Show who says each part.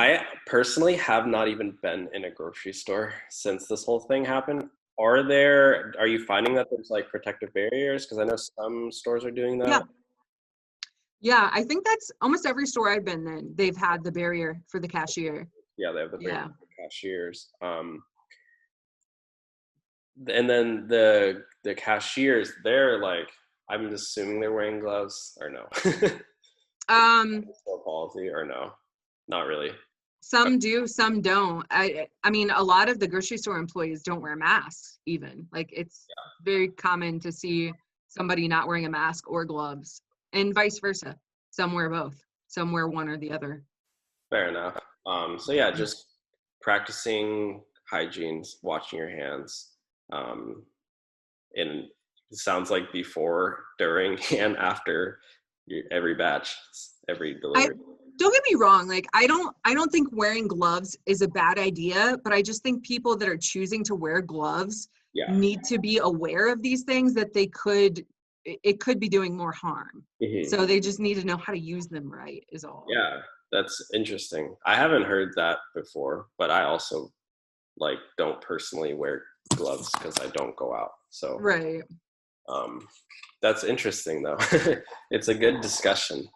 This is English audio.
Speaker 1: I personally have not even been in a grocery store since this whole thing happened. Are you finding that there's like protective barriers? Because I know some stores are doing
Speaker 2: Yeah.
Speaker 1: that.
Speaker 2: Yeah, I think that's almost every store I've been in. They've had the barrier for the cashier.
Speaker 1: Yeah, they have the
Speaker 2: Yeah.
Speaker 1: barrier for cashiers. And then the cashiers, they're like, I'm assuming they're wearing gloves or no? Store policy or no? Not really.
Speaker 2: Some do, some don't. I mean, a lot of the grocery store employees don't wear masks even. Like it's very common to see somebody not wearing a mask or gloves, and vice versa. Some wear both. Some wear one or the other.
Speaker 1: Fair enough. So yeah, just practicing hygiene, washing your hands. And it sounds like before, during, and after every batch, every delivery.
Speaker 2: Don't get me wrong, like I don't think wearing gloves is a bad idea, but I just think people that are choosing to wear gloves need to be aware of these things, that it could be doing more harm. So they just need to know how to use them right, is all.
Speaker 1: Yeah, that's interesting. I haven't heard that before, but I also like don't personally wear gloves because I don't go out. So
Speaker 2: right.
Speaker 1: That's interesting though. It's a good discussion.